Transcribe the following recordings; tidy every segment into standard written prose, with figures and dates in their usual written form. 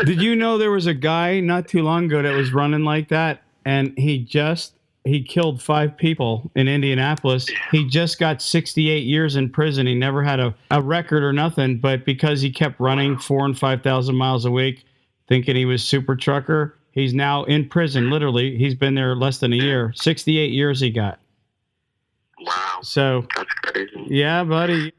Did you know there was a guy not too long ago that was running like that, and he killed 5 people in Indianapolis. He just got 68 years in prison. He never had a record or nothing, but because he kept running 4,000 and 5,000 miles a week, thinking he was super trucker, he's now in prison. Literally, he's been there less than a year. 68 years he got. Wow. So That's crazy. Yeah, buddy.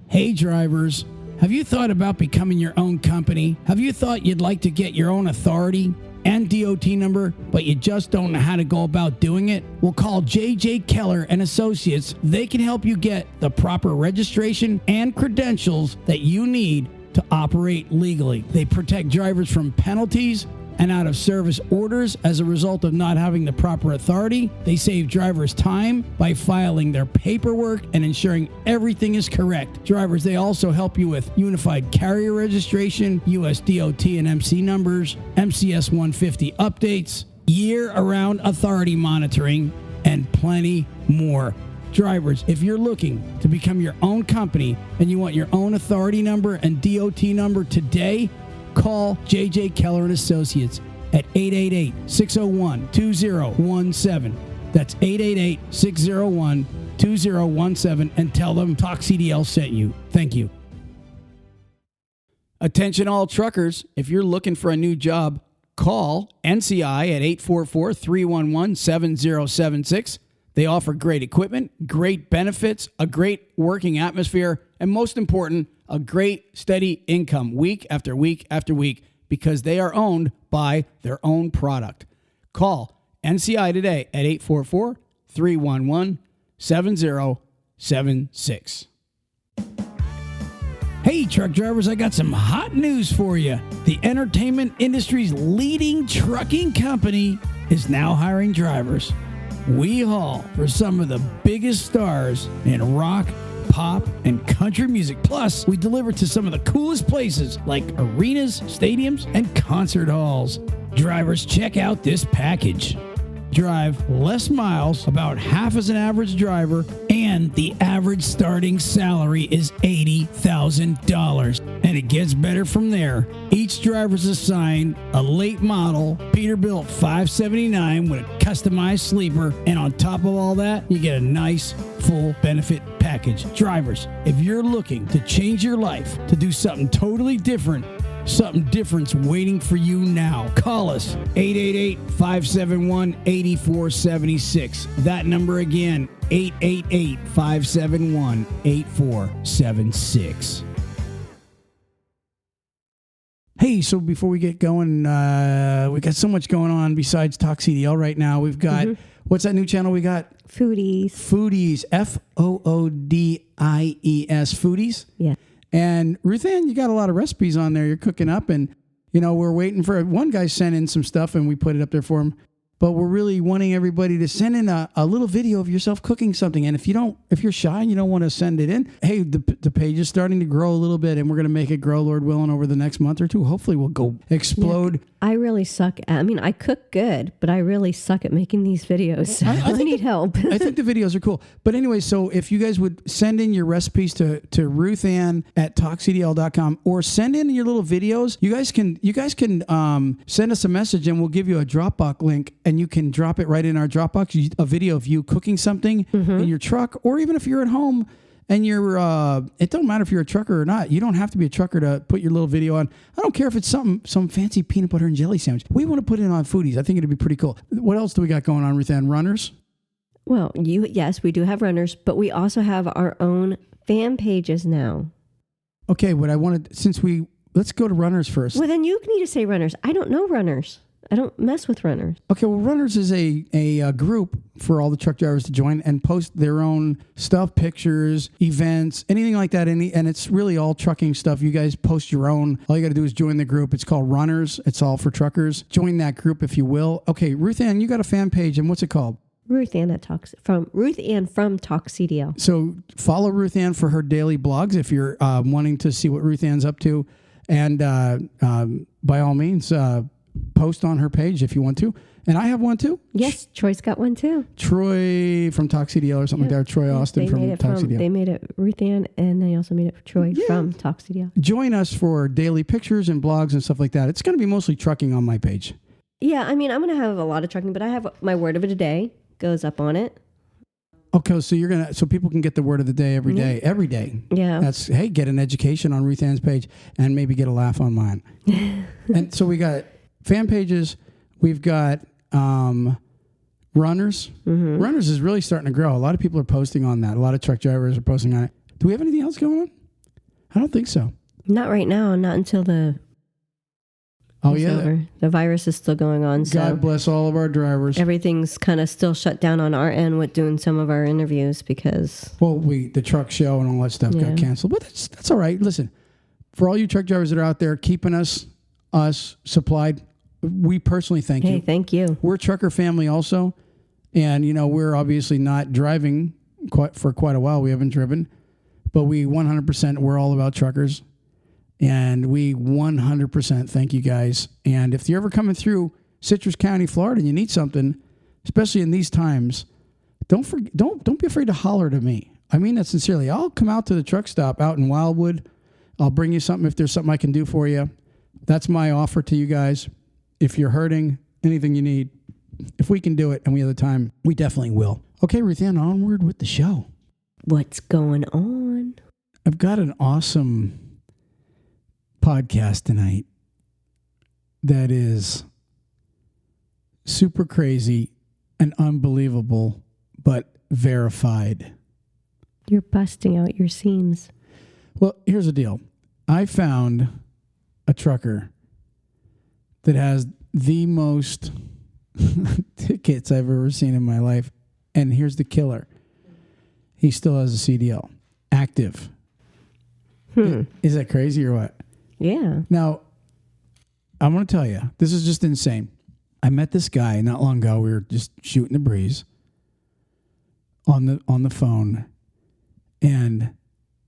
Hey, drivers. Have you thought about becoming your own company? Have you thought you'd like to get your own authority and DOT number, but you just don't know how to go about doing it? Well, call J.J. Keller and Associates. They can help you get the proper registration and credentials that you need to operate legally. They protect drivers from penalties and out of service orders as a result of not having the proper authority. They save drivers time by filing their paperwork and ensuring everything is correct. Drivers, they also help you with unified carrier registration, US DOT and MC numbers, MCS 150 updates, year-around authority monitoring, and plenty more. Drivers, if you're looking to become your own company and you want your own authority number and DOT number today, call J.J. Keller and Associates at 888-601-2017. That's 888-601-2017 and tell them TalKCDL sent you. Thank you. Attention all truckers, if you're looking for a new job, call NCI at 844-311-7076. They offer great equipment, great benefits, a great working atmosphere, and most important, a great steady income week after week after week because they are owned by their own product. Call NCI today at 844-311-7076. Hey, truck drivers, I got some hot news for you. The entertainment industry's leading trucking company is now hiring drivers. We haul for some of the biggest stars in rock, pop, and country music. Plus, we deliver to some of the coolest places like arenas, stadiums, and concert halls. Drivers, check out this package. Drive less miles, about half as an average driver, and the average starting salary is $80,000. And it gets better from there. Each driver's assigned a late model Peterbilt 579 with a customized sleeper, and on top of all that, you get a nice full benefit package. Drivers, if you're looking to change your life, to do something totally different, something different's waiting for you now. Call us, 888-571-8476. That number again, 888-571-8476. Hey, so before we get going, we got so much going on besides TalKCDL right now. We've got, what's that new channel we got? Foodies. Foodies, Foodies, Foodies. Yeah. And Ruth Ann, you got a lot of recipes on there you're cooking up, and we're waiting for one guy sent in some stuff and we put it up there for him. But we're really wanting everybody to send in a little video of yourself cooking something. And if you're shy and you don't want to send it in, hey, the page is starting to grow a little bit, and we're going to make it grow, Lord willing, over the next month or two. Hopefully we'll go explode. Yeah, I really suck I cook good, but I really suck at making these videos. So I need help. I think the videos are cool. But anyway, so if you guys would send in your recipes to Ruth Ann at TalKCDL.com, or send in your little videos, you guys can send us a message and we'll give you a Dropbox link, and you can drop it right in our Dropbox, a video of you cooking something in your truck, or even if you're at home and you're, it don't matter if you're a trucker or not. You don't have to be a trucker to put your little video on. I don't care if it's some fancy peanut butter and jelly sandwich. We want to put it on Foodies. I think it'd be pretty cool. What else do we got going on, Ruth Ann? Runners? Well, yes, we do have runners, but we also have our own fan pages now. Okay, let's go to runners first. Well, then you need to say runners. I don't know runners. I don't mess with runners. Okay, well, runners is a group for all the truck drivers to join and post their own stuff, pictures, events, anything like that. And it's really all trucking stuff. You guys post your own. All you got to do is join the group. It's called Runners. It's all for truckers. Join that group if you will. Okay, Ruth Ann, you got a fan page, and what's it called? Ruth Ann from TalKCDL. So follow Ruth Ann for her daily blogs if you're wanting to see what Ruth Ann's up to. And by all means, post on her page if you want to. And I have one too. Yes, Troy's got one too. Troy from TalKCDL or something like that. Or Troy Austin from TalKCDL. They made it Ruth Ann, and they also made it for Troy from TalKCDL. Join us for daily pictures and blogs and stuff like that. It's going to be mostly trucking on my page. Yeah, I mean, I'm going to have a lot of trucking, but I have my word of the day goes up on it. Okay, so people can get the word of the day every day. Yeah. That's, hey, get an education on Ruth Ann's page and maybe get a laugh on mine. And so we got fan pages. We've got runners. Mm-hmm. Runners is really starting to grow. A lot of people are posting on that. A lot of truck drivers are posting on it. Do we have anything else going on? I don't think so. Not right now. Not until the... over. The virus is still going on. So God bless all of our drivers. Everything's kind of still shut down on our end with doing some of our interviews because... Well, the truck show and all that stuff got canceled. But that's all right. Listen, for all you truck drivers that are out there keeping us supplied, we personally thank you. Hey, thank you. We're a trucker family also. And, we're obviously not driving for quite a while. We haven't driven. But we 100%, we're all about truckers. And we 100% thank you guys. And if you're ever coming through Citrus County, Florida, and you need something, especially in these times, don't be afraid to holler to me. I mean that sincerely. I'll come out to the truck stop out in Wildwood. I'll bring you something if there's something I can do for you. That's my offer to you guys. If you're hurting, anything you need, if we can do it and we have the time, we definitely will. Okay, Ruth Ann, onward with the show. What's going on? I've got an awesome podcast tonight that is super crazy and unbelievable, but verified. You're busting out your seams. Well, here's the deal. I found a trucker that has the most tickets I've ever seen in my life. And here's the killer. He still has a CDL active. Is that crazy or what? Yeah. Now, I'm going to tell you, this is just insane. I met this guy not long ago. We were just shooting the breeze on the phone, and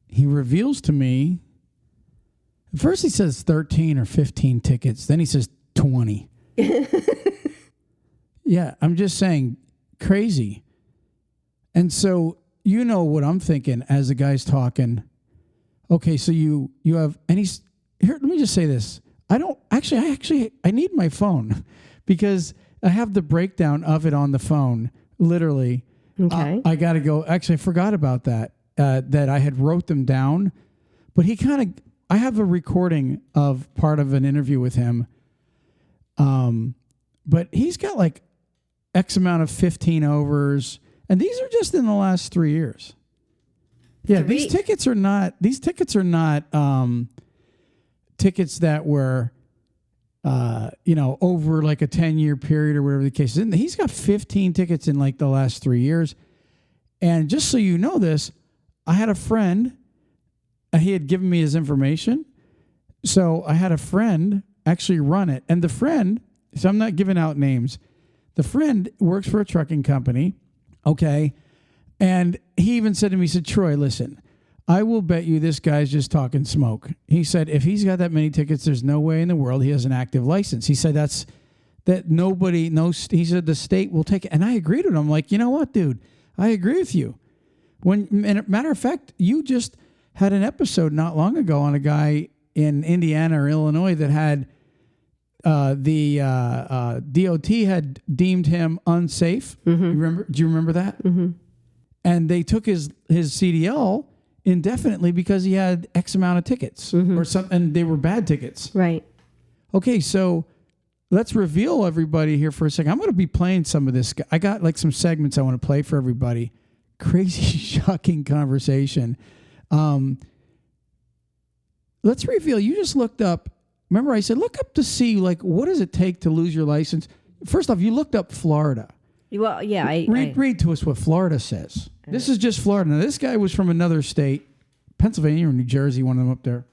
he reveals to me. First, he says 13 or 15 tickets. Then he says 20. Yeah, I'm just saying, crazy. And so you know what I'm thinking as the guy's talking. Okay, so you have, and he's. Here, let me just say this. I need my phone because I have the breakdown of it on the phone, literally. Okay. I got to go. Actually, I forgot about that I had wrote them down. But I have a recording of part of an interview with him. But he's got like X amount of 15 overs. And these are just in the last 3 years. Yeah, these tickets are not tickets that were, over like a 10-year period or whatever the case is. And he's got 15 tickets in like the last 3 years. And just so you know this, I had a friend, he had given me his information. So I had a friend actually run it. And the friend, so I'm not giving out names, the friend works for a trucking company. Okay. And he even said to me, he said, Troy, listen, I will bet you this guy's just talking smoke. He said, if he's got that many tickets, there's no way in the world he has an active license. He said, that nobody knows. He said, the state will take it. And I agreed with him. I'm like, you know what, dude? I agree with you. And matter of fact, you just had an episode not long ago on a guy in Indiana or Illinois that had the DOT had deemed him unsafe. Mm-hmm. Do you remember that? Mm-hmm. And they took his CDL indefinitely because he had X amount of tickets or something, and they were bad tickets. Right. Okay, so let's reveal everybody here for a second. I'm going to be playing some of this. I got like some segments I want to play for everybody. Crazy, shocking conversation. Let's reveal. You just looked up. Remember, I said look up to see like what does it take to lose your license. First off, you looked up Florida. Well, yeah. Read to us what Florida says. This is just Florida. Now, this guy was from another state, Pennsylvania or New Jersey, one of them up there.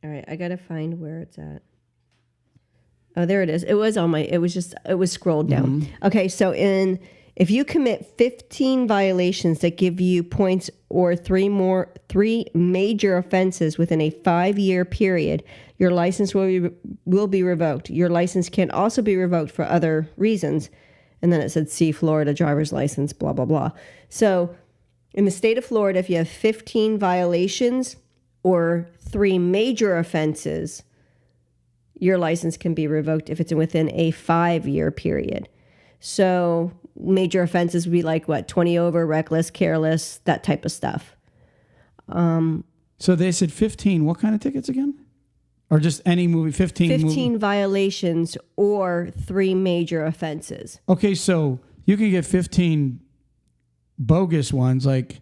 All right, I got to find where it's at. Oh, there it is. It was scrolled down. Mm-hmm. Okay, so in If you commit 15 violations that give you points or three major offenses within a 5-year period, your license will be revoked. Your license can also be revoked for other reasons. And then it said, see Florida driver's license, blah, blah, blah. So in the state of Florida, if you have 15 violations or 3 major offenses, your license can be revoked if it's within a 5-year period. So major offenses would be like what? 20 over, reckless, careless, that type of stuff. So they said 15. What kind of tickets again? Or just any movie? 15 violations or 3 major offenses. Okay, so you can get 15 bogus ones, like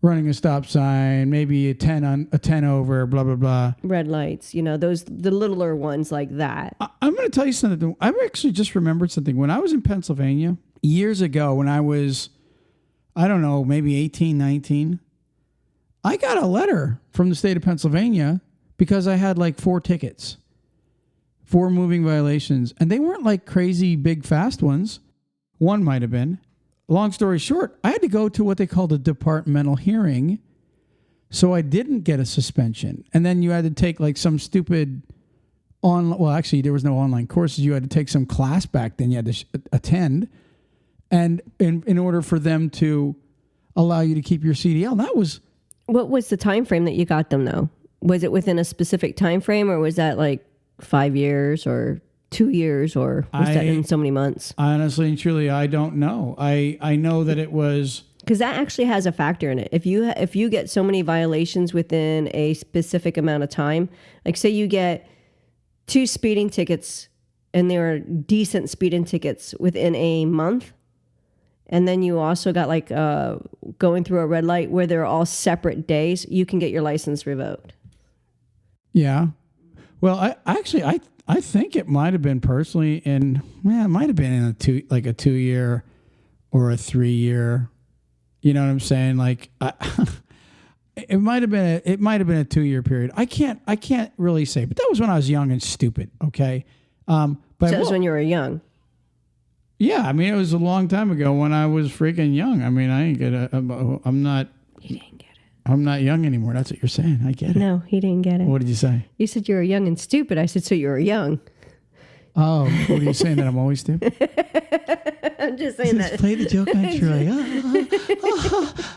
running a stop sign, maybe a 10 over, blah, blah, blah. Red lights, the littler ones like that. I'm going to tell you something. I've actually just remembered something. When I was in Pennsylvania years ago, when I was, I don't know, maybe 18, 19, I got a letter from the state of Pennsylvania because I had like 4 tickets, 4 moving violations. And they weren't like crazy big fast ones. One might have been. Long story short, I had to go to what they called a departmental hearing. So I didn't get a suspension. And then you had to take like some stupid actually there was no online courses. You had to take some class back then you had to attend. And in order for them to allow you to keep your CDL. And that was... What was the time frame that you got them though? Was it within a specific time frame, or was that like 5 years or 2 years, or was that in so many months? Honestly and truly, I don't know. I know that it was... Because that actually has a factor in it. If you get so many violations within a specific amount of time, like say you get 2 speeding tickets and they were decent speeding tickets within a month, and then you also got like going through a red light where they're all separate days, you can get your license revoked. Yeah. Well, I think it might have been personally it might have been in a 2-year or a 3-year. You know what I'm saying? Like it might have been a 2-year period. I can't really say, but that was when I was young and stupid. Okay. But so that was when you were young. Yeah. I mean, it was a long time ago when I was freaking young. I mean, I'm not. He didn't get it. I'm not young anymore. That's what you're saying. I get it. No, he didn't get it. What did you say? You said you were young and stupid. I said, so you were young. Oh, what are you saying, that I'm always stupid? I'm just saying that. Play the joke on Troy.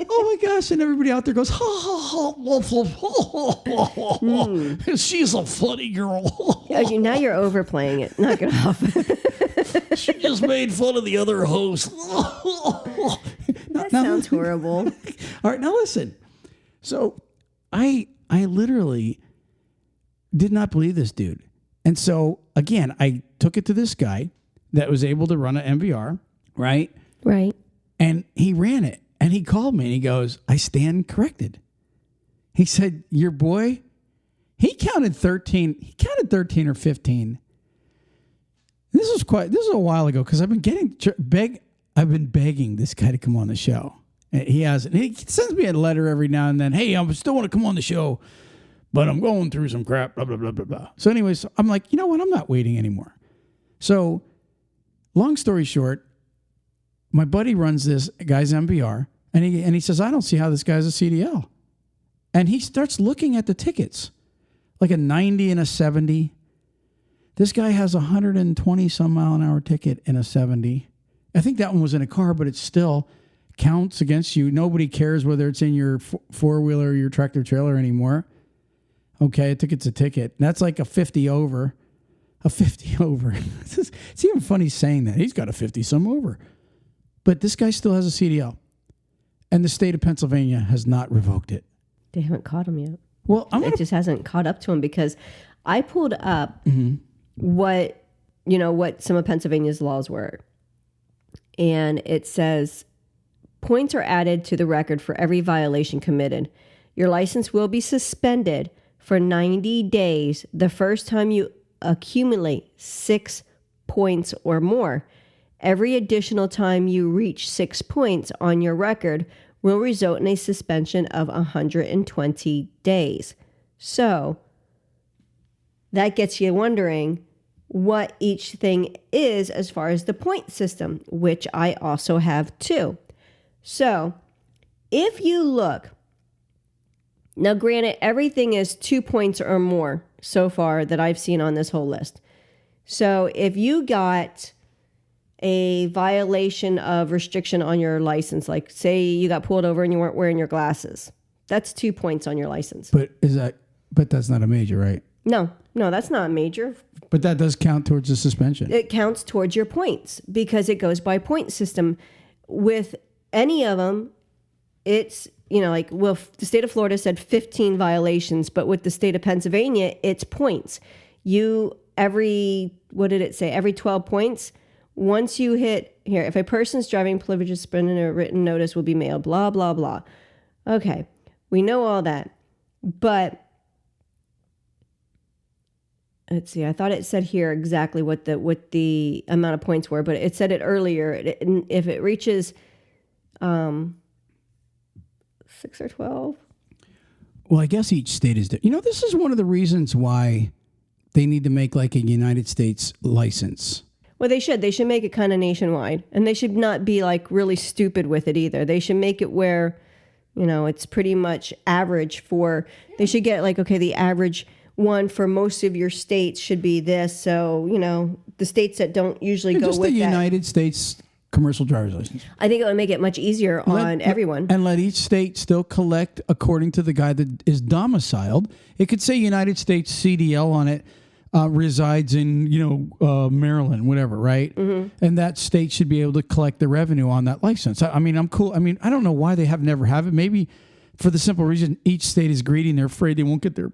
Oh my gosh. And everybody out there goes, ha, ha, ha. She's a funny girl. Now you're overplaying it. Knock it off. She just made fun of the other host. That sounds horrible. All right, now listen. So I literally did not believe this dude. And so, again, I took it to this guy that was able to run an MVR, right? Right. And he ran it. And he called me and he goes, I stand corrected. He said, your boy, he counted 13 or 15. This is a while ago because I've been begging this guy to come on the show. He hasn't. He sends me a letter every now and then. Hey, I still want to come on the show, but I'm going through some crap, blah, blah, blah, blah, blah. So anyways, I'm like, you know what? I'm not waiting anymore. So long story short, my buddy runs this guy's MVR, and he says, I don't see how this guy's a CDL. And he starts looking at the tickets, like a 90 and a 70. This guy has a 120 some mile an hour ticket in a 70. I think that one was in a car, but it still counts against you. Nobody cares whether it's in your four-wheeler or your tractor trailer anymore. Okay, a ticket's a ticket. That's like a 50 over. A 50 over. It's even funny saying that. He's got a 50 some over. But this guy still has a CDL. And the state of Pennsylvania has not revoked it. They haven't caught him yet. Well, it just hasn't caught up to him because I pulled up what some of Pennsylvania's laws were. And it says, points are added to the record for every violation committed. Your license will be suspended for 90 days the first time you accumulate 6 points or more. Every additional time you reach 6 points on your record will result in a suspension of 120 days. So that gets you wondering, what each thing is as far as the point system, which I also have too. So if you look, now granted, everything is 2 points or more so far that I've seen on this whole list. So if you got a violation of restriction on your license, like say you got pulled over and you weren't wearing your glasses, that's 2 points on your license. But that's not a major, right? No, that's not a major. But that does count towards the suspension. It counts towards your points because it goes by point system. With any of them, it's, like, well, the state of Florida said 15 violations, but with the state of Pennsylvania, it's points. Every 12 points, once you hit, here, if a person's driving privileges suspended, a written notice will be mailed, blah, blah, blah. Okay, we know all that. But let's see, I thought it said here exactly what the amount of points were, but it said it earlier. If it reaches 6 or 12. Well, I guess each state is different. This is one of the reasons why they need to make like a United States license. Well, they should. They should make it kind of nationwide. And they should not be like really stupid with it either. They should make it where, it's pretty much average they should get like, okay, the average one for most of your states should be this. So, the states that don't usually go with that. Just the United States commercial driver's license. I think it would make it much easier on everyone. And let each state still collect according to the guy that is domiciled. It could say United States CDL on it, resides in, Maryland, whatever, right? Mm-hmm. And that state should be able to collect the revenue on that license. I'm cool. I don't know why they never have it. Maybe for the simple reason each state is greedy and they're afraid they won't get their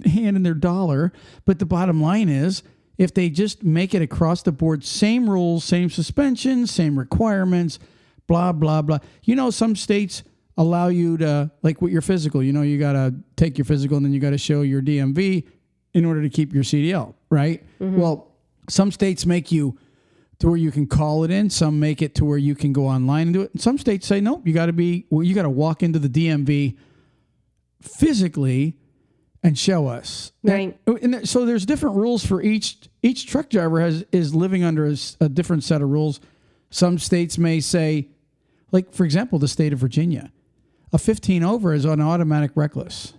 hand in their dollar. But the bottom line is, if they just make it across the board, same rules, same suspensions, same requirements, blah, blah, blah. Some states allow you to, like with your physical, you got to take your physical and then you got to show your DMV in order to keep your CDL, right? Mm-hmm. Well, some states make you to where you can call it in. Some make it to where you can go online and do it. And some states say, nope, you got to walk into the DMV physically and show us. Right. And so there's different rules for each truck driver is living under a different set of rules. Some states may say, like, for example, the state of Virginia, a 15 over is on automatic reckless.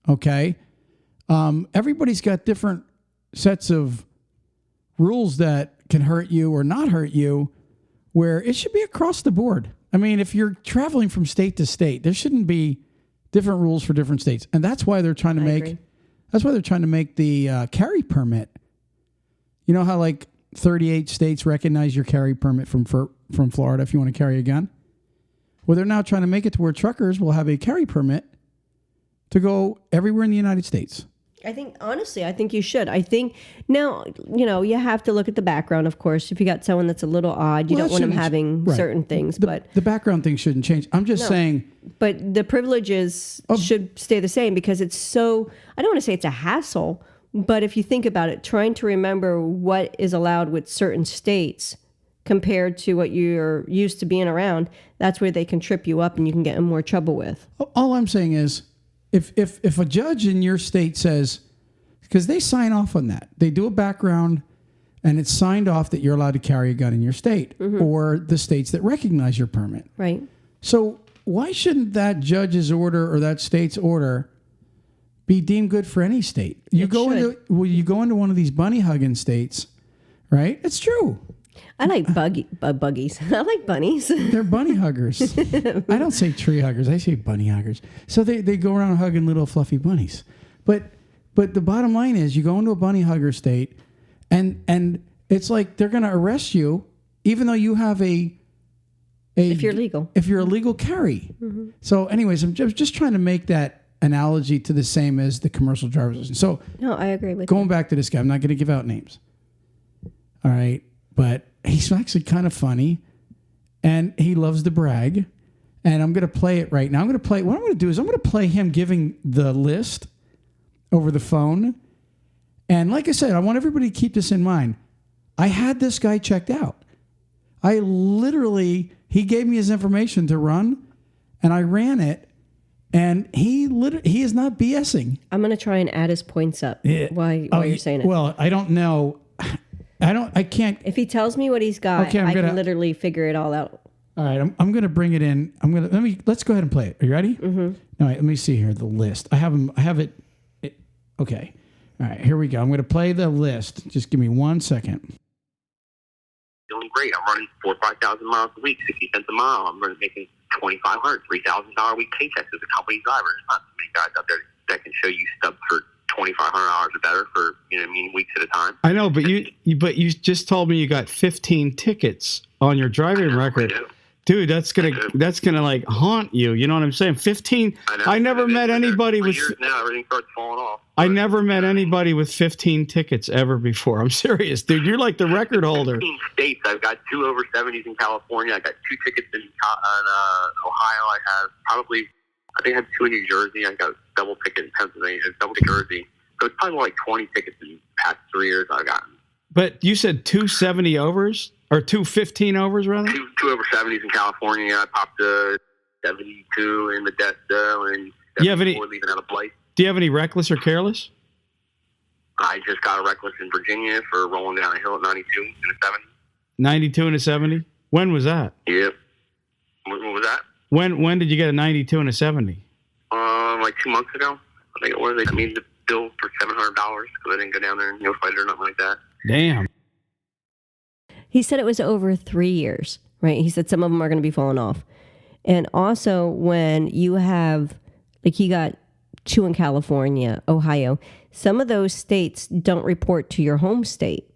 Okay. Everybody's got different sets of rules that can hurt you or not hurt you, where it should be across the board. If you're traveling from state to state, there shouldn't be different rules for different states. And that's why they're trying to make the carry permit. You know how like 38 states recognize your carry permit from Florida if you want to carry a gun? Well, they're now trying to make it to where truckers will have a carry permit to go everywhere in the United States. I think you should. I think now, you have to look at the background, of course. If you got someone that's a little odd, you don't want them having certain things. But the background thing shouldn't change. I'm just saying. But the privileges should stay the same because it's so, I don't want to say it's a hassle, but if you think about it, trying to remember what is allowed with certain states compared to what you're used to being around, that's where they can trip you up and you can get in more trouble with. All I'm saying is, If a judge in your state says, because they sign off on that, they do a background and it's signed off that you're allowed to carry a gun in your state or the states that recognize your permit. Right. So why shouldn't that judge's order or that state's order be deemed good for any state? You go into one of these bunny hugging states, right? It's true. I like buggies. I like bunnies. They're bunny huggers. I don't say tree huggers. I say bunny huggers. So they go around hugging little fluffy bunnies. But the bottom line is you go into a bunny hugger state and it's like they're going to arrest you even though you have if you're legal. If you're a legal carry. Mm-hmm. So anyways, I'm just trying to make that analogy to the same as the commercial driver's license. So no, I agree with going back to this guy, I'm not going to give out names. All right. But he's actually kind of funny, and he loves to brag. And I'm going to play it right now. What I'm going to do is I'm going to play him giving the list over the phone. And like I said, I want everybody to keep this in mind. I had this guy checked out. He gave me his information to run, and I ran it. And he is not BSing. I'm going to try and add his points up while you're saying it. Well, I don't know I can't. If he tells me what he's got, Okay, I can literally figure it all out. All right, I'm going to bring it in. Let's go ahead and play it. Are you ready? Mm-hmm. All right, let me see here, the list. I have it. Okay. All right, here we go. I'm going to play the list. Just give me 1 second. Doing great. I'm running 4,000 or 5,000 miles a week, 60 cents a mile. I'm making $2,500, $3,000 a week paychecks as a company driver. There's not too many guys out there that can show you stuff for $2,500 or better for, weeks at a time. I know, but you just told me you got 15 tickets on your driving record. Dude, that's gonna like haunt you. You know what I'm saying? 15. I never met anybody with. Years now, everything starts falling off. I never met anybody with 15 tickets ever before. I'm serious, dude. You're like the record holder. 15 states. I've got 2 over 70s in California. I got 2 tickets in Ohio. I think I have 2 in New Jersey. I got a double ticket in Pennsylvania, double in Jersey. So it's probably more like 20 tickets in the past 3 years I've gotten. But you said 270 overs or 215 overs, rather? 2 over 70s in California. I popped a 72 in Modesto and 74 leaving out of Blythe. Do you have any reckless or careless? I just got a reckless in Virginia for rolling down a hill at 92 and a 70. 92 and a 70? When was that? Yep. What was that? When did you get a 92 and a 70? Like 2 months ago. I think it was. They got me the bill for $700 because I didn't go down there and fight it or nothing like that. Damn. He said it was over 3 years, right? He said some of them are going to be falling off. And also when you have, like he got 2 in California, Ohio, some of those states don't report to your home state.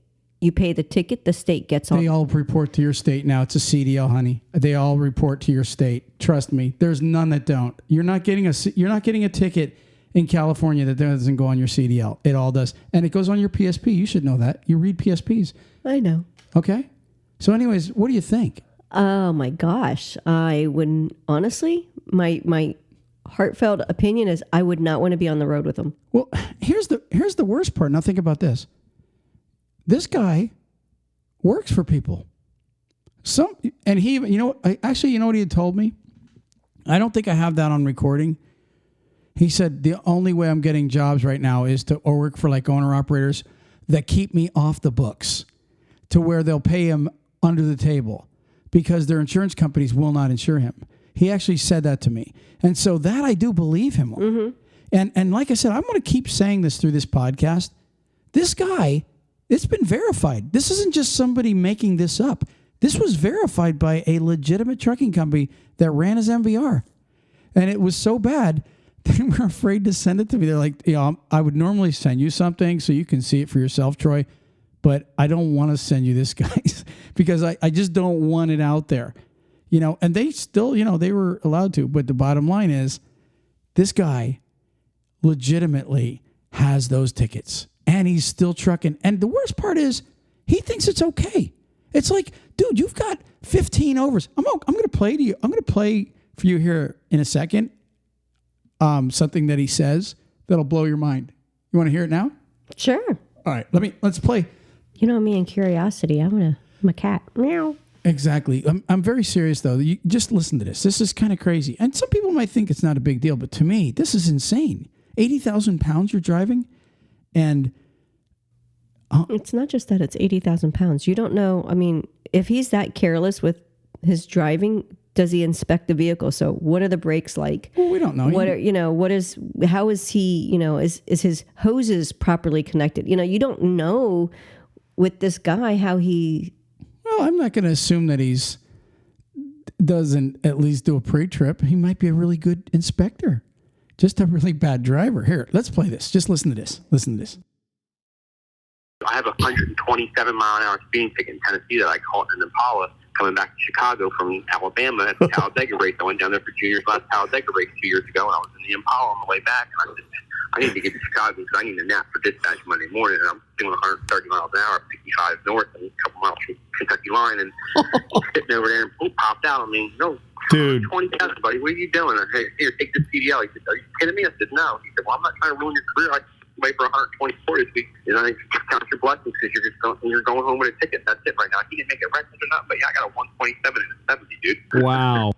You pay the ticket, the state gets all. They all report to your state now. It's a CDL, honey. They all report to your state. Trust me. There's none that don't. You're not getting a ticket in California that doesn't go on your CDL. It all does. And it goes on your PSP. You should know that. You read PSPs. I know. Okay. So anyways, what do you think? Oh my gosh. I wouldn't, honestly, my heartfelt opinion is I would not want to be on the road with him. Well, here's the worst part. Now think about this. This guy works for people. And he, you know what he had told me? I don't think I have that on recording. He said the only way I'm getting jobs right now is to work for like owner operators that keep me off the books to where they'll pay him under the table because their insurance companies will not insure him. He actually said that to me. And so that I do believe him on. Mm-hmm. And like I said, I'm going to keep saying this through this podcast. This guy, it's been verified. This isn't just somebody making this up. This was verified by a legitimate trucking company that ran his MVR. And it was so bad, they were afraid to send it to me. They're like, I would normally send you something so you can see it for yourself, Troy, but I don't want to send you this, guys, because I just don't want it out there. And they still, they were allowed to. But the bottom line is this guy legitimately has those tickets. And he's still trucking. And the worst part is he thinks it's okay. It's like, dude, you've got 15 overs. I'm going to play to you. I'm going to play for you here in a second. Something that he says that'll blow your mind. You want to hear it now? Sure. All right. Let's play. You know me and curiosity. I'm a cat. Meow. Exactly. I'm very serious though. You just listen to this. This is kind of crazy. And some people might think it's not a big deal, but to me, this is insane. 80,000 pounds you're driving. And it's not just that it's 80,000 pounds. You don't know. I mean, if he's that careless with his driving, does he inspect the vehicle? So what are the brakes like? Well, we don't know. How is he, is his hoses properly connected? You don't know with this guy how he. Well, I'm not going to assume that he's doesn't at least do a pre-trip. He might be a really good inspector. Just a really bad driver. Here, let's play this. Just listen to this. I have a 127-mile-an-hour speeding ticket in Tennessee that I caught in Impala coming back to Chicago from Alabama at the Talladega race. I went down there for juniors last Talladega race 2 years ago, and I was in the Impala on the way back. And I said, I need to get to Chicago because I need a nap for dispatch Monday morning. And I'm doing 130 miles an hour, 65 north, and a couple miles from Kentucky line. And sitting over there, and boom, popped out. I mean, no, dude, 20,000, buddy. What are you doing? I said, here, take this CDL. He said, are you kidding me? I said, no. He said, well, I'm not trying to ruin your career. I just wait for 124 this week. And I count your blessings because you're going home with a ticket. That's it right now. He didn't make it reckless or not, but yeah, I got a 127 and a 70, dude. Wow.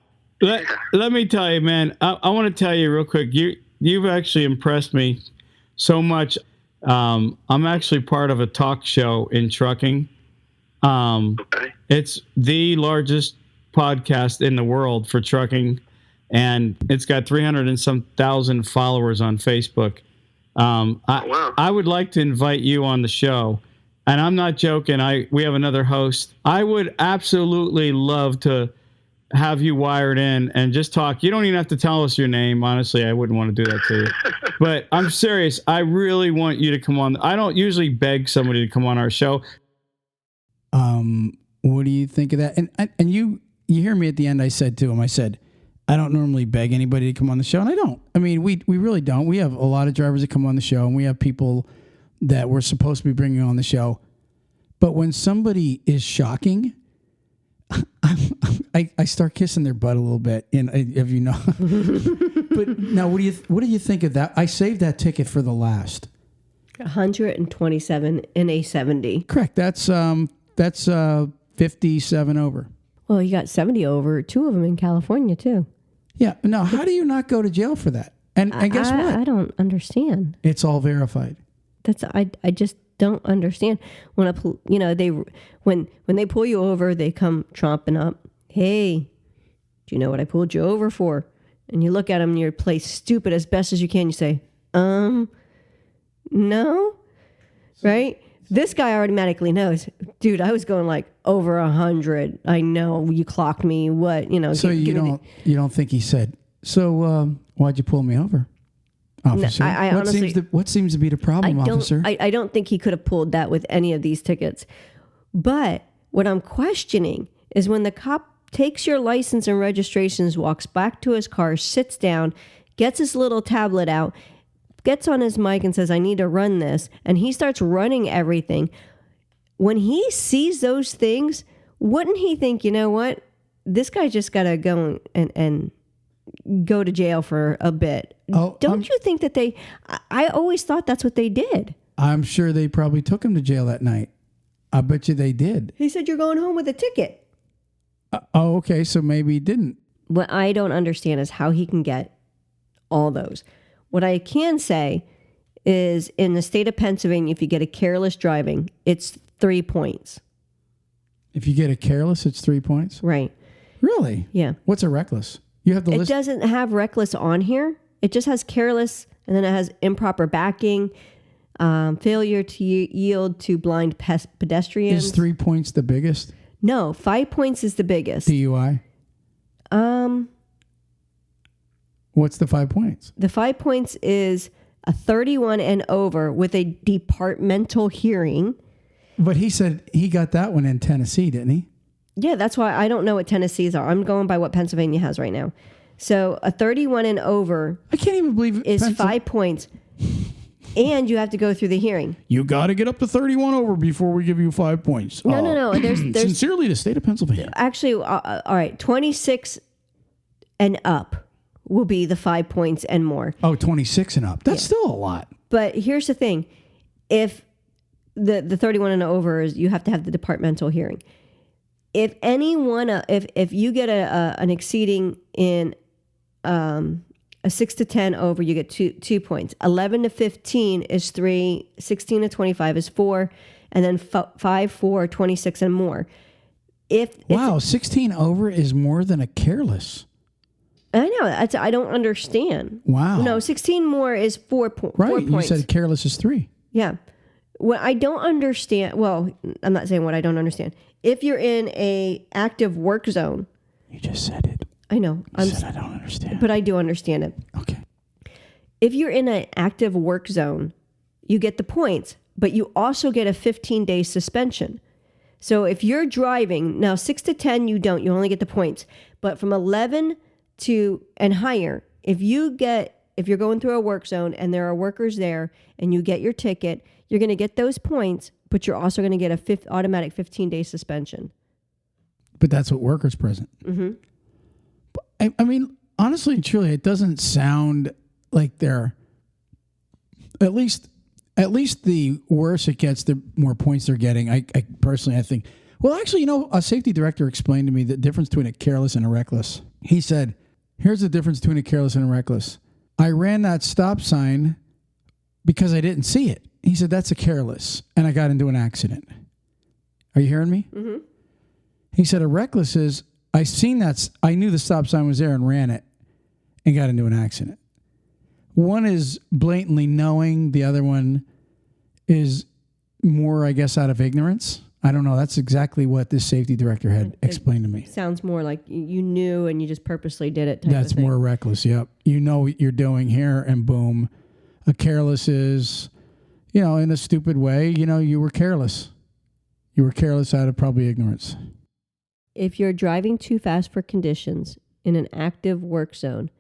Let me tell you, man. I want to tell you real quick. You've actually impressed me so much. I'm actually part of a talk show in trucking. Okay. It's the largest podcast in the world for trucking, and it's got 300 and some thousand followers on Facebook. Wow. I would like to invite you on the show, and I'm not joking. We have another host. I would absolutely love to have you wired in and just talk. You don't even have to tell us your name. Honestly, I wouldn't want to do that to you. But I'm serious. I really want you to come on. I don't usually beg somebody to come on our show. What do you think of that? And you hear me at the end. I said to him, I don't normally beg anybody to come on the show, and I don't. I mean, we really don't. We have a lot of drivers that come on the show, and we have people that we're supposed to be bringing on the show. But when somebody is shocking, I start kissing their butt a little bit. And if you know, but now what do you think of that? I saved that ticket for the last 127 in a 70. Correct. That's 57 over. Well, you got 70 over. 2 of them in California too. Yeah. Now, how do you not go to jail for that? And guess what? I don't understand. It's all verified. I just don't understand. When when they pull you over, they come tromping up. Hey, do you know what I pulled you over for? And you look at them and you play stupid as best as you can. You say, no, right? This guy automatically knows, dude, I was going like over 100. I know you clocked me. What, So you don't think he said, so why'd you pull me over, officer? No, I honestly, what seems to be the problem, officer? I don't think he could have pulled that with any of these tickets. But what I'm questioning is when the cop takes your license and registrations, walks back to his car, sits down, gets his little tablet out, gets on his mic and says, I need to run this. And he starts running everything. When he sees those things, wouldn't he think, you know what? This guy just got to go and go to jail for a bit. Don't you think that I always thought that's what they did. I'm sure they probably took him to jail that night. I bet you they did. He said, you're going home with a ticket. Okay. So maybe he didn't. What I don't understand is how he can get all those. What I can say is in the state of Pennsylvania, if you get a careless driving, it's 3 points. If you get a careless, it's 3 points? Right. Really? Yeah. What's a reckless? You have the list. It doesn't have reckless on here. It just has careless, and then it has improper backing, failure to yield to blind pedestrians. Is 3 points the biggest? No, 5 points is the biggest. DUI? What's the 5 points? The 5 points is a 31 and over with a departmental hearing. But he said he got that one in Tennessee, didn't he? Yeah, that's why I don't know what Tennessee's are. I'm going by what Pennsylvania has right now. So a 31 and over I can't even believe is 5 points. And you have to go through the hearing. You got to get up to 31 over before we give you 5 points. No. There's Sincerely, the state of Pennsylvania. Actually, all right, 26 and up will be the 5 points and more. 26 and up. That's still a lot. But here's the thing. If the 31 and over is, you have to have the departmental hearing. If if you get an exceeding in a 6 to 10 over, you get 2 points. 11 to 15 is 3. 16 to 25 is 4. And then 5, 4, 26 and more. If 16 over is more than a careless. I know. I don't understand. Wow. No, 16 more is 4 points. Right. You said careless is 3. Yeah. What I don't understand, well, I'm not saying what I don't understand. If you're in a active work zone. You just said it. I know. I don't understand. But I do understand it. Okay. If you're in an active work zone, you get the points, but you also get a 15-day suspension. So if you're driving, now 6 to 10, you don't. You only get the points. But from 11 to and higher, if you're going through a work zone and there are workers there and you get your ticket, you're going to get those points, but you're also going to get a automatic 15-day suspension. But that's what workers present. Mm-hmm. I mean, honestly and truly, it doesn't sound like they're at least the worse it gets, the more points they're getting. I personally, I think. Well, actually, a safety director explained to me the difference between a careless and a reckless. He said, "Here's the difference between a careless and a reckless. I ran that stop sign because I didn't see it." He said, that's a careless. And I got into an accident. Are you hearing me? Mm-hmm. He said, a reckless is, I knew the stop sign was there and ran it and got into an accident. One is blatantly knowing. The other one is more, I guess, out of ignorance. I don't know. That's exactly what this safety director had explained to me. Sounds more like you knew and you just purposely did it. That's more reckless. Yep. You know what you're doing here, and boom. A careless is, in a stupid way, you were careless. You were careless out of probably ignorance. If you're driving too fast for conditions in an active work zone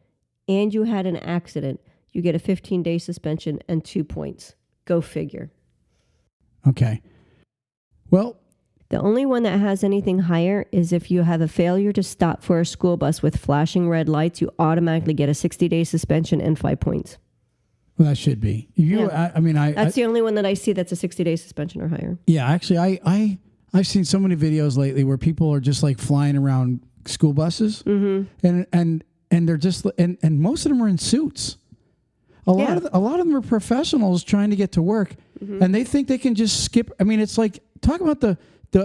and you had an accident, you get a 15-day suspension and 2 points. Go figure. Okay. Well, the only one that has anything higher is if you have a failure to stop for a school bus with flashing red lights, you automatically get a 60-day suspension and 5 points. Well, that should be. That's the only one that I see that's a 60-day suspension or higher. Yeah, actually, I've seen so many videos lately where people are just like flying around school buses, and they're just and most of them are in suits. A lot of them are professionals trying to get to work, and they think they can just skip. I mean, it's like, talk about the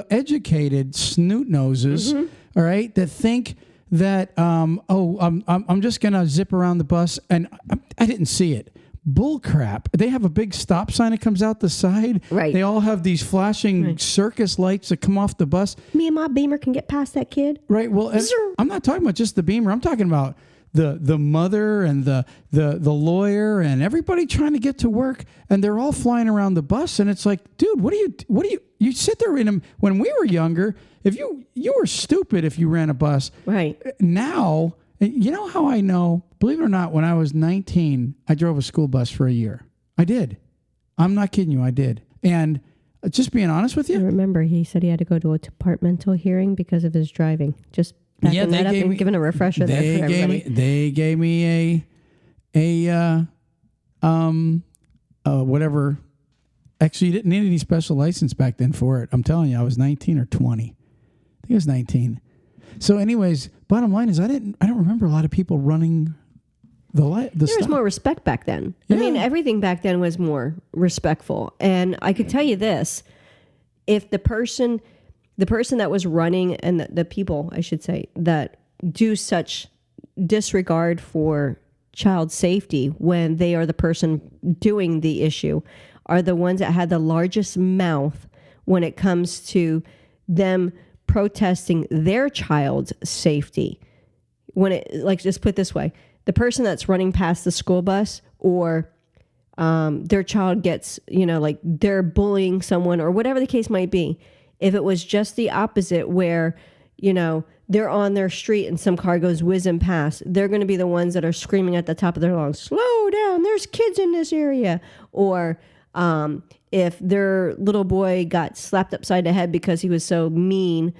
educated snoot noses, all right, that think that I'm just gonna zip around the bus, and I didn't see it. Bull crap. They have a big stop sign that comes out the side. Right. They all have these flashing circus lights that come off the bus. Me and my Beamer can get past that kid. Right. Well, I'm not talking about just the Beamer. I'm talking about the mother and the lawyer and everybody trying to get to work, and they're all flying around the bus. And it's like, dude, what do you sit there in them? When we were younger, if you were stupid if you ran a bus. Right. Now, you know how I know? Believe it or not, when I was 19, I drove a school bus for a year. I did. I'm not kidding you. I did. And just being honest with you. I remember he said he had to go to a departmental hearing because of his driving. Just backing that up and giving a refresher there for everybody. They gave me whatever. Actually, you didn't need any special license back then for it. I'm telling you, I was 19 or 20. I think I was 19. So anyways, bottom line is I don't remember a lot of people running there was more respect back then. Yeah. I mean, everything back then was more respectful. And I could tell you this, if the person that was running and the people, I should say, that do such disregard for child safety when they are the person doing the issue are the ones that had the largest mouth when it comes to them protesting their child's safety. Just put it this way, the person that's running past the school bus or their child gets, they're bullying someone or whatever the case might be. If it was just the opposite where, they're on their street and some car goes whizzing past, they're going to be the ones that are screaming at the top of their lungs, slow down, there's kids in this area. Or if their little boy got slapped upside the head because he was so mean,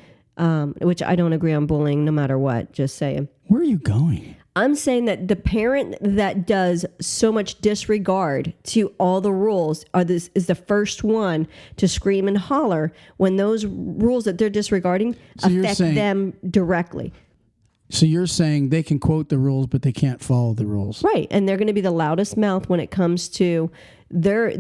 which I don't agree on bullying no matter what, just saying. Where are you going? I'm saying that the parent that does so much disregard to all the rules is the first one to scream and holler when those rules that they're disregarding affect them directly. So you're saying they can quote the rules, but they can't follow the rules. Right. And they're going to be the loudest mouth when it comes to their,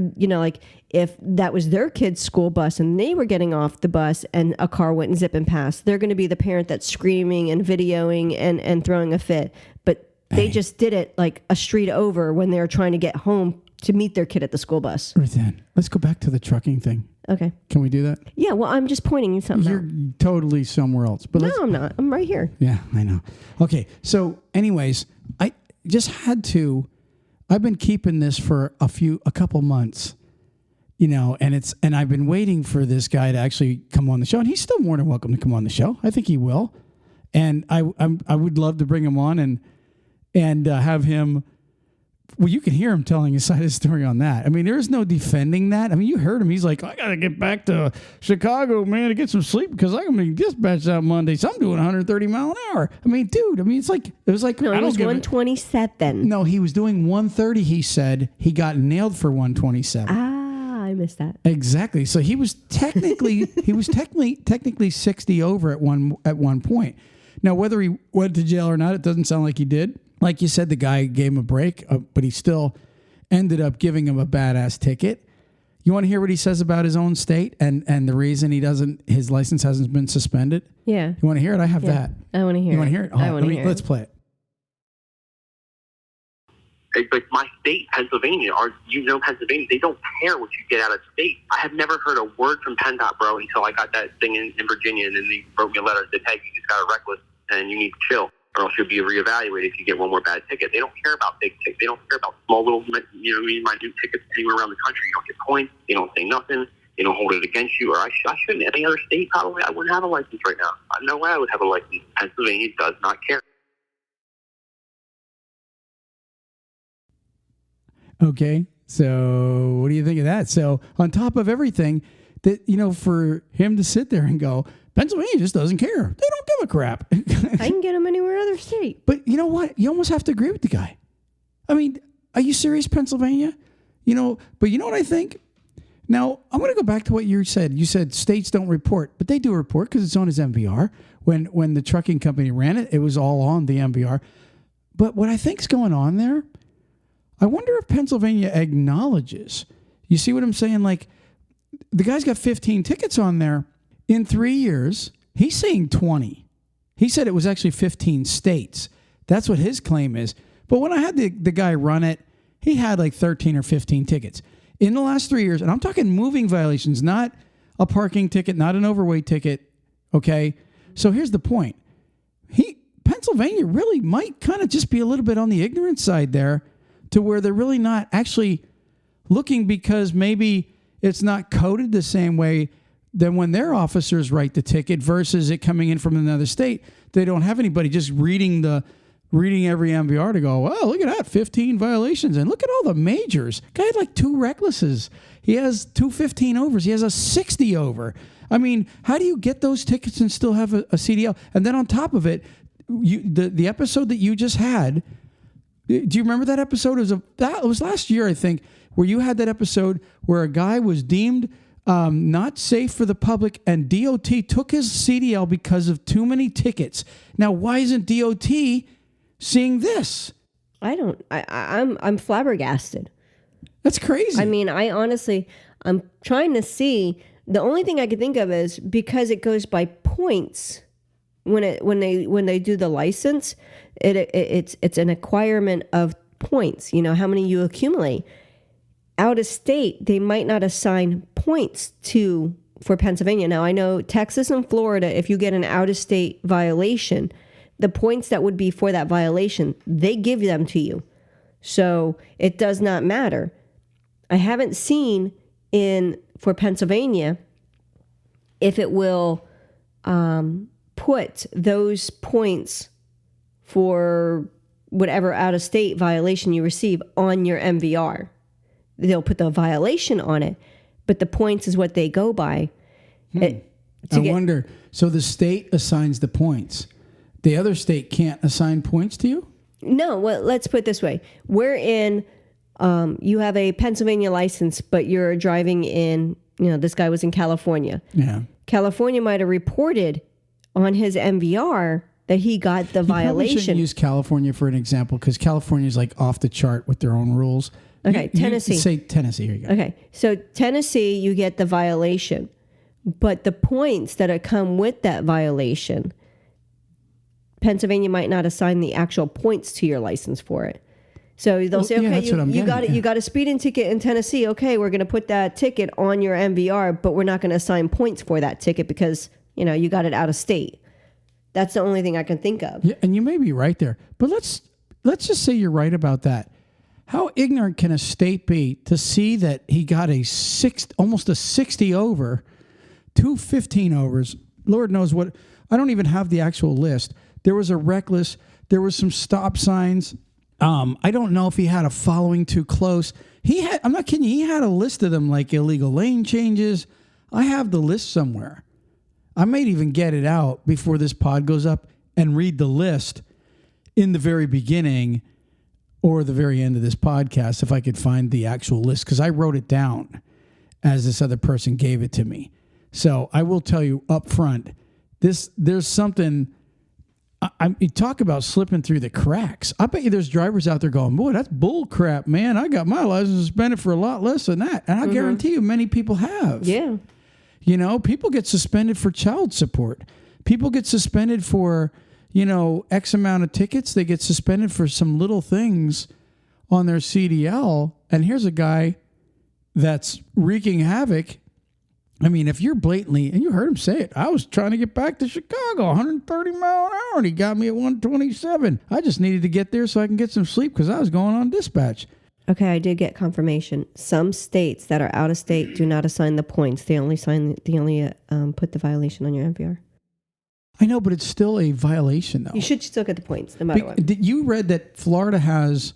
if that was their kid's school bus and they were getting off the bus and a car went zipping past, they're going to be the parent that's screaming and videoing and throwing a fit. But they just did it like a street over when they were trying to get home to meet their kid at the school bus. Ruthann, let's go back to the trucking thing. Okay. Can we do that? Yeah, well, I'm just pointing you something out. You're totally somewhere else. But no, I'm not. I'm right here. Yeah, I know. Okay, so anyways, I just had to... I've been keeping this for a couple months, and I've been waiting for this guy to actually come on the show, and he's still more than welcome to come on the show. I think he will, and I would love to bring him on and have him. Well, you can hear him telling his side of the story on that. I mean, there is no defending that. I mean, you heard him. He's like, I got to get back to Chicago, man, to get some sleep because I'm going to be dispatched out Monday. So I'm doing 130 mile an hour. I mean, dude, it was like, no, he was 127. No, he was doing 130. He said he got nailed for 127. Ah, I missed that. Exactly. So he was technically, technically 60 over at one point. Now, whether he went to jail or not, it doesn't sound like he did. Like you said, the guy gave him a break, but he still ended up giving him a badass ticket. You want to hear what he says about his own state and the reason his license hasn't been suspended? Yeah. You want to hear it? I have that. I want to hear it. You want to hear it? I want to hear it. Let's play it. Like my state, Pennsylvania, Pennsylvania, they don't care what you get out of state. I have never heard a word from PennDOT, bro, until I got that thing in Virginia, and then they wrote me a letter that said, hey, you just got a reckless, and you need to chill, or else you'll be reevaluated if you get one more bad ticket. They don't care about big tickets. They don't care about small little, minute tickets anywhere around the country. You don't get points. They don't say nothing. They don't hold it against you, or I shouldn't. Any other state, probably, I wouldn't have a license right now. No way I would have a license. Pennsylvania does not care. Okay, so what do you think of that? So on top of everything, that for him to sit there and go, Pennsylvania just doesn't care. They don't give a crap. I can get them anywhere other state. But you know what? You almost have to agree with the guy. I mean, are you serious, Pennsylvania? But you know what I think? Now, I'm going to go back to what you said. You said states don't report, but they do report because it's on his MVR. When the trucking company ran it, it was all on the MVR. But what I think's going on there, I wonder if Pennsylvania acknowledges. You see what I'm saying? Like, the guy's got 15 tickets on there. In 3 years, he's saying 20. He said it was actually 15 states. That's what his claim is. But when I had the guy run it, he had like 13 or 15 tickets. In the last 3 years, and I'm talking moving violations, not a parking ticket, not an overweight ticket, okay? So here's the point. Pennsylvania really might kind of just be a little bit on the ignorant side there, to where they're really not actually looking, because maybe it's not coded the same way than when their officers write the ticket versus it coming in from another state. They don't have anybody just reading every MVR to go, well, look at that, 15 violations. And look at all the majors. Guy had like 2 recklesses. He has 2 15 overs. He has a 60 over. I mean, how do you get those tickets and still have a CDL? And then on top of it, the episode that you just had, do you remember that episode? It was last year, I think, where you had that episode where a guy was deemed not safe for the public, and DOT took his CDL because of too many tickets. Now, why isn't DOT seeing this? I'm flabbergasted. That's crazy. I mean, I'm trying to see. The only thing I could think of is because it goes by points. When they do the license, it's an acquirement of points. You know how many you accumulate. Out of state, they might not assign points for Pennsylvania. Now I know Texas and Florida, if you get an out of state violation, the points that would be for that violation, they give them to you. So it does not matter. I haven't seen for Pennsylvania if it will put those points for whatever out-of-state violation you receive on your MVR. They'll put the violation on it, but the points is what they go by. I wonder, so the state assigns the points. The other state can't assign points to you? No, well, let's put it this way. We're in, you have a Pennsylvania license, but you're driving in, this guy was in California. Yeah. California might have reported on his MVR that he got the violation. Probably shouldn't use California for an example, because California is like off the chart with their own rules. Okay, Tennessee. Say Tennessee. Here you go. Okay, so Tennessee, you get the violation, but the points that come with that violation, Pennsylvania might not assign the actual points to your license for it. So they'll say, okay, you got a speeding ticket in Tennessee. Okay, we're going to put that ticket on your MVR, but we're not going to assign points for that ticket because you got it out of state. That's the only thing I can think of. Yeah, and you may be right there, but let's just say you're right about that. How ignorant can a state be to see that he got almost a 60 over, 2 15 overs? Lord knows what. I don't even have the actual list. There was a reckless. There was some stop signs. I don't know if he had a following too close. I'm not kidding you. He had a list of them, like illegal lane changes. I have the list somewhere. I might even get it out before this pod goes up and read the list in the very beginning or the very end of this podcast, if I could find the actual list, because I wrote it down as this other person gave it to me. So I will tell you up front, there's something You talk about slipping through the cracks. I bet you there's drivers out there going, boy, that's bull crap, man. I got my license suspended for a lot less than that. And I guarantee you many people have. Yeah. You know, people get suspended for child support. People get suspended for, X amount of tickets. They get suspended for some little things on their CDL. And here's a guy that's wreaking havoc. I mean, if you're blatantly, and you heard him say it, I was trying to get back to Chicago, 130 mile an hour, and he got me at 127. I just needed to get there so I can get some sleep because I was going on dispatch. Okay, I did get confirmation. Some states that are out of state do not assign the points. They only put the violation on your MVR. I know, but it's still a violation, though. You should still get the points, no matter what. Did you read that Florida has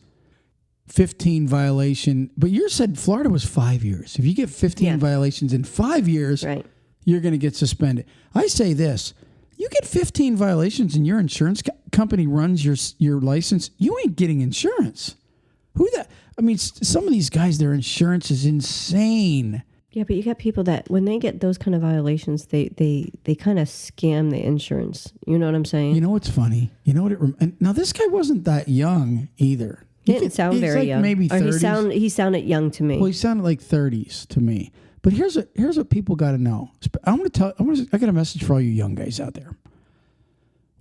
15 violation, but you said Florida was 5 years. If you get 15 violations in 5 years, right, you're going to get suspended. I say this: you get 15 violations and your insurance company runs your license, you ain't getting insurance. Who that? I mean, some of these guys, their insurance is insane. Yeah, but you got people that when they get those kind of violations, they kind of scam the insurance. You know what I'm saying? You know what's funny? You know what? Now this guy wasn't that young either. He didn't sound very young. Maybe 30s. He sounded young to me. Well, he sounded like 30s to me. But here's what people got to know. I got a message for all you young guys out there.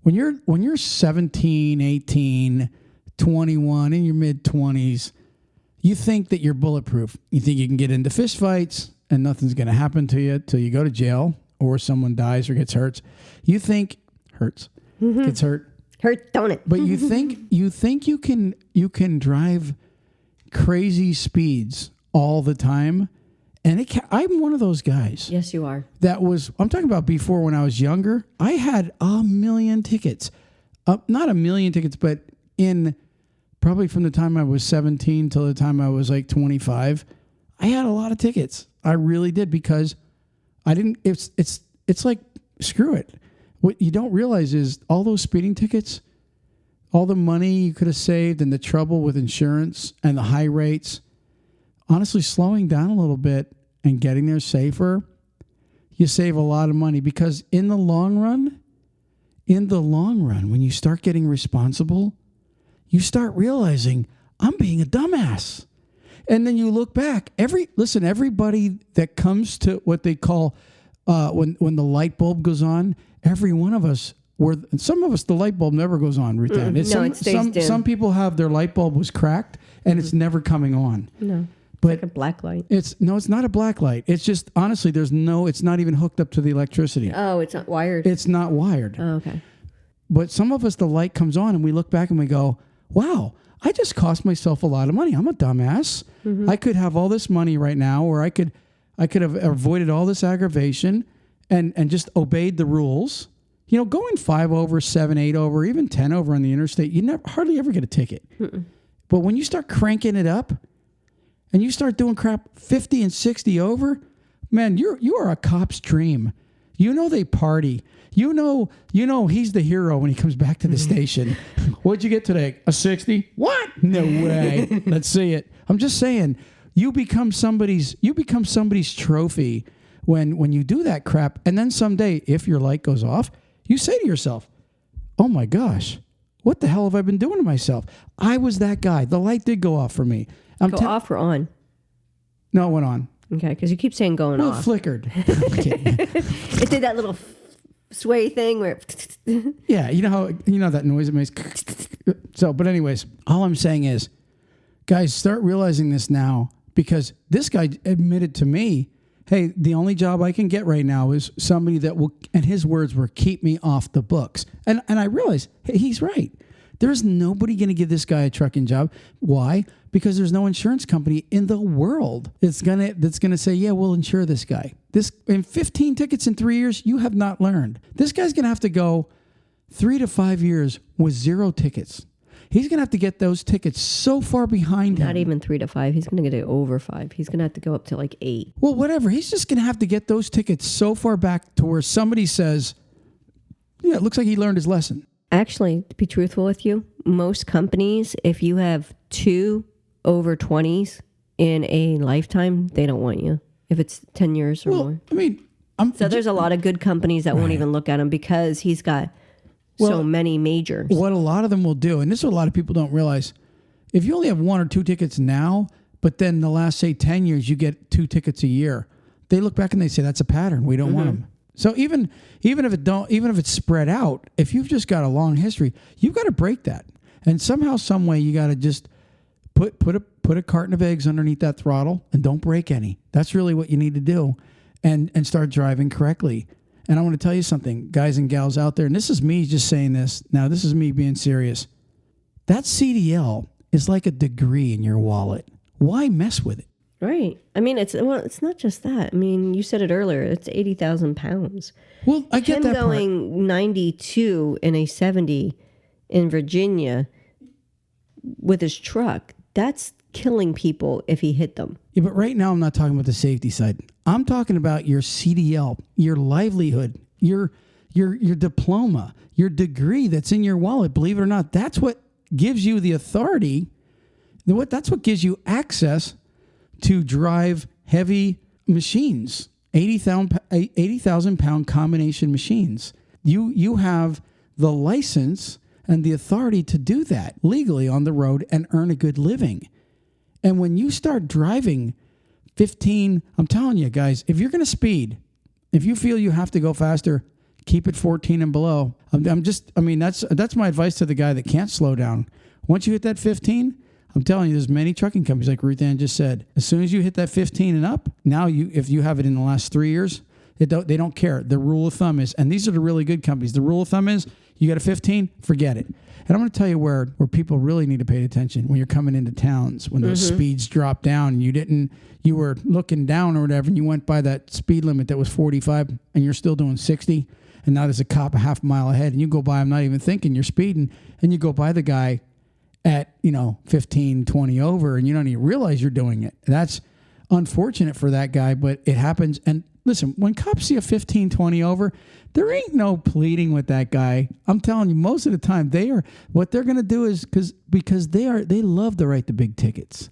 When you're 17, 18, 21, in your mid 20s, you think that you're bulletproof. You think you can get into fist fights and nothing's going to happen to you till you go to jail or someone dies or gets hurt. You think gets hurt. Hurt, don't it? But you think you can drive crazy speeds all the time, and I'm one of those guys. Yes, you are. I'm talking about before when I was younger. I had a million tickets, not a million tickets, but in probably from the time I was 17 till the time I was like 25, I had a lot of tickets. I really did because I didn't. It's like screw it. What you don't realize is all those speeding tickets, all the money you could have saved and the trouble with insurance and the high rates, honestly, slowing down a little bit and getting there safer, you save a lot of money because in the long run, when you start getting responsible, you start realizing I'm being a dumbass. And then you look back, everybody that comes to what they call when the light bulb goes on, every one of us some of us, the light bulb never goes on, Ruth Ann. It stays dim. Some people have their light bulb was cracked and it's never coming on. No, but like a black light. It's not a black light. It's just, honestly, it's not even hooked up to the electricity. Oh, it's not wired. It's not wired. Oh, okay. But some of us, the light comes on and we look back and we go, wow, I just cost myself a lot of money. I'm a dumbass. Mm-hmm. I could have all this money right now, or I could have avoided all this aggravation and just obeyed the rules. You know, going 5 over, 7, 8 over, even 10 over on the interstate, you hardly ever get a ticket. Mm-mm. But when you start cranking it up and you start doing crap 50 and 60 over, man, you are a cop's dream. You know they party. You know he's the hero when he comes back to the station. What'd you get today? A 60? What? No way. Let's see it. I'm just saying, you become somebody's trophy when you do that crap. And then someday, if your light goes off, you say to yourself, oh my gosh, what the hell have I been doing to myself? I was that guy. The light did go off for me. Off or on? No, it went on. Okay, because you keep saying going off. It flickered. It did that little sway thing where... Yeah, you know that noise it makes. So, but anyways, all I'm saying is, guys, start realizing this now, because this guy admitted to me, hey, the only job I can get right now is somebody that will, and his words were, keep me off the books. And I realized, hey, he's right. There's nobody going to give this guy a trucking job. Why? Because there's no insurance company in the world that's gonna say, yeah, we'll insure this guy. This in 15 tickets in 3 years, you have not learned. This guy's gonna have to go 3 to 5 years with 0 tickets. He's gonna have to get those tickets so far behind him. Not even 3 to 5. He's gonna get it over 5. He's gonna have to go up to like 8. Well, whatever. He's just gonna have to get those tickets so far back to where somebody says, yeah, it looks like he learned his lesson. Actually, to be truthful with you, most companies, if you have 2 over 20s in a lifetime, they don't want you. If it's 10 years or more. I mean, so there's a lot of good companies that won't even look at him because he's got so many majors. What a lot of them will do, and this is what a lot of people don't realize, if you only have 1 or 2 tickets now, but then the last, say, 10 years, you get 2 tickets a year, they look back and they say, that's a pattern. We don't want them. So even if it's spread out, if you've just got a long history, you've got to break that. And somehow, some way, you got to just put a carton of eggs underneath that throttle and don't break any. That's really what you need to do, and start driving correctly. And I want to tell you something, guys and gals out there, and this is me just saying this. Now, this is me being serious. That CDL is like a degree in your wallet. Why mess with it? Right. I mean, it's not just that. I mean, you said it earlier. It's 80,000 pounds. Well, I get that going part. 92 in a 70 in Virginia with his truck, that's killing people if he hit them. Yeah, but right now I'm not talking about the safety side. I'm talking about your CDL, your livelihood, your diploma, your degree that's in your wallet. Believe it or not, that's what gives you the authority. That's what gives you access to drive heavy machines, 80,000 pound combination machines. You have the license and the authority to do that legally on the road and earn a good living. And when you start driving 15, I'm telling you guys, if you're going to speed, if you feel you have to go faster, keep it 14 and below. That's my advice to the guy that can't slow down. Once you hit that 15, I'm telling you, there's many trucking companies, like Ruth Ann just said. As soon as you hit that 15 and up, now if you have it in the last 3 years, they don't care. The rule of thumb is, and these are the really good companies, the rule of thumb is, you got a 15, forget it. And I'm going to tell you where people really need to pay attention when you're coming into towns, when those speeds drop down and you were looking down or whatever, and you went by that speed limit that was 45 and you're still doing 60. And now there's a cop a half mile ahead and you go by him not even thinking you're speeding, and you go by the guy at 15, 20 over, and you don't even realize you're doing it. That's unfortunate for that guy, but it happens. And listen, when cops see a 15, 20 over, there ain't no pleading with that guy. I'm telling you, most of the time what they're going to do is because they love to write the big tickets.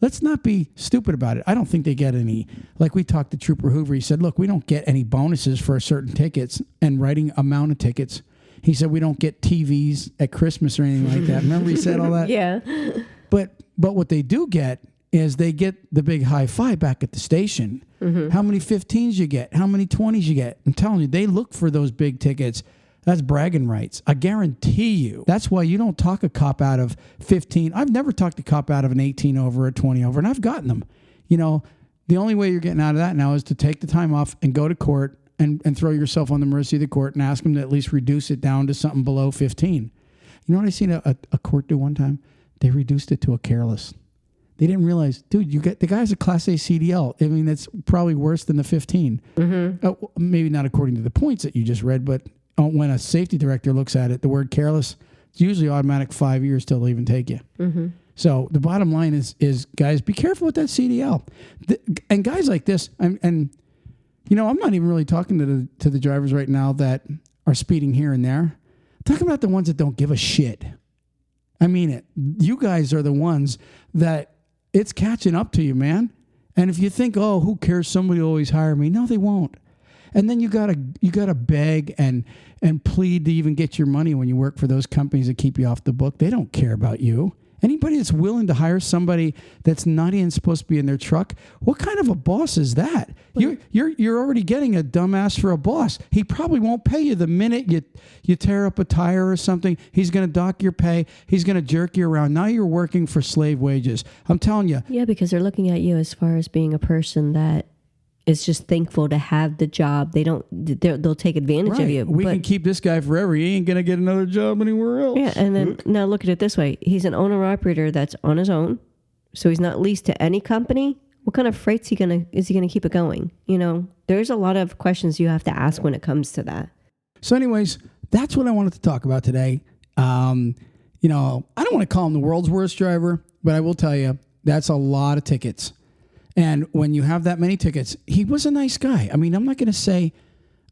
Let's not be stupid about it. I don't think they get any, like we talked to Trooper Hoover. He said, look, we don't get any bonuses for certain tickets and writing amount of tickets. He said, we don't get TVs at Christmas or anything like that. Remember he said all that? Yeah. But what they do get is they get the big high five back at the station. How many 15s you get? How many 20s you get? I'm telling you, they look for those big tickets. That's bragging rights. I guarantee you. That's why you don't talk a cop out of 15. I've never talked a cop out of an 18 over, a 20 over, and I've gotten them. The only way you're getting out of that now is to take the time off and go to court and throw yourself on the mercy of the court and ask them to at least reduce it down to something below 15. You know what I seen a court do one time? They reduced it to a careless. They didn't realize, dude, the guy's a Class A CDL. I mean, that's probably worse than the 15. Maybe not according to the points that you just read, but when a safety director looks at it, the word careless, it's usually automatic 5 years till they'll even take you. So the bottom line is guys, be careful with that CDL. And guys like this, and I'm not even really talking to the drivers right now that are speeding here and there. I'm talking about the ones that don't give a shit. I mean it. You guys are the ones that it's catching up to you, man. And if you think, oh, who cares? Somebody will always hire me. No, they won't. And then you gotta beg and plead to even get your money when you work for those companies that keep you off the book. They don't care about you. Anybody that's willing to hire somebody that's not even supposed to be in their truck, what kind of a boss is that? You're already getting a dumbass for a boss. He probably won't pay you the minute you tear up a tire or something. He's going to dock your pay. He's going to jerk you around. Now you're working for slave wages. I'm telling you. Yeah, because they're looking at you as far as being a person that is just thankful to have the job. They'll take advantage of you. We can keep this guy forever. He ain't going to get another job anywhere else. Yeah, and then now look at it this way. He's an owner-operator that's on his own, so he's not leased to any company. What kind of freight's is he gonna keep it going? There's a lot of questions you have to ask when it comes to that. So anyways, that's what I wanted to talk about today. I don't want to call him the world's worst driver, but I will tell you, that's a lot of tickets. And when you have that many tickets, he was a nice guy. I mean, I'm not going to say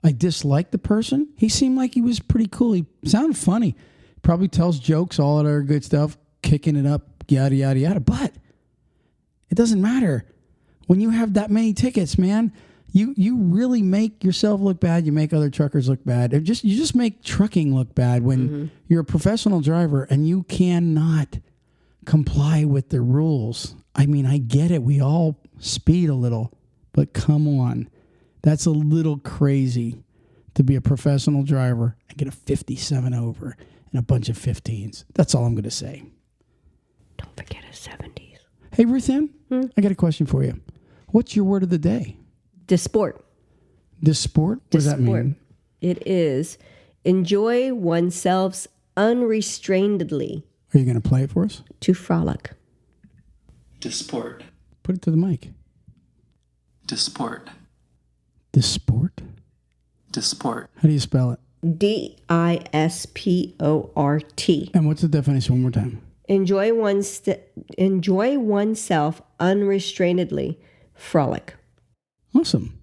I disliked the person. He seemed like he was pretty cool. He sounded funny. Probably tells jokes, all that other good stuff, kicking it up, yada, yada, yada. But it doesn't matter. When you have that many tickets, man, You really make yourself look bad. You make other truckers look bad. You just make trucking look bad when you're a professional driver and you cannot comply with the rules. I mean, I get it. We all speed a little, but come on. That's a little crazy to be a professional driver and get a 57 over and a bunch of 15s. That's all I'm going to say. Don't forget a 70s. Hey, Ruth Ann, I got a question for you. What's your word of the day? Disport. Disport? What does that mean? It is enjoy oneself unrestrainedly. Are you going to play it for us? To frolic. Disport. Put it to the mic. Disport. Disport? Disport. How do you spell it? Disport. And what's the definition one more time? Enjoy oneself unrestrainedly. Frolic. Awesome.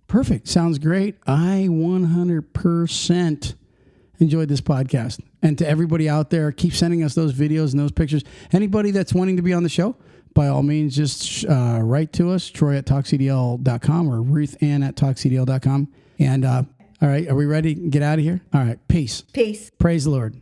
Perfect. Sounds great. I 100% enjoyed this podcast. And to everybody out there, keep sending us those videos and those pictures. Anybody that's wanting to be on the show, by all means, just write to us, Troy at TalKCDL.com or Ruth Ann at TalKCDL.com. And all right, are we ready to get out of here? All right, peace. Peace. Praise the Lord.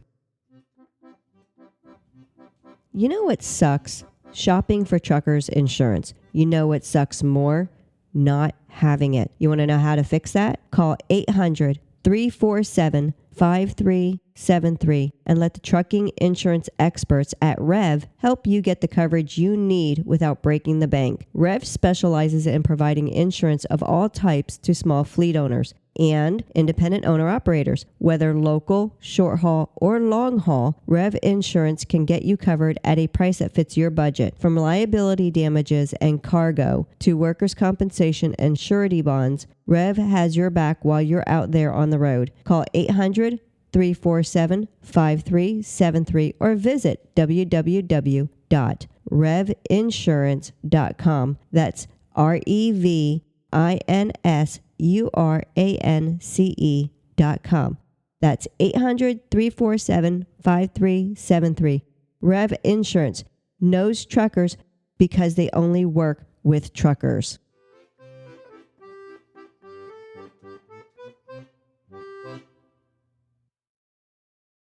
You know what sucks? Shopping for truckers insurance. You know what sucks more? Not having it. You want to know how to fix that? Call 800-347-5373 and let the trucking insurance experts at Rev help you get the coverage you need without breaking the bank. Rev specializes in providing insurance of all types to small fleet owners and independent owner-operators. Whether local, short haul, or long haul, Rev Insurance can get you covered at a price that fits your budget. From liability damages and cargo to workers' compensation and surety bonds, Rev has your back while you're out there on the road. Call 800-347-5373 or visit www.revinsurance.com. That's REVINSURANCE.com. That's 800-347-5373. Rev Insurance knows truckers because they only work with truckers.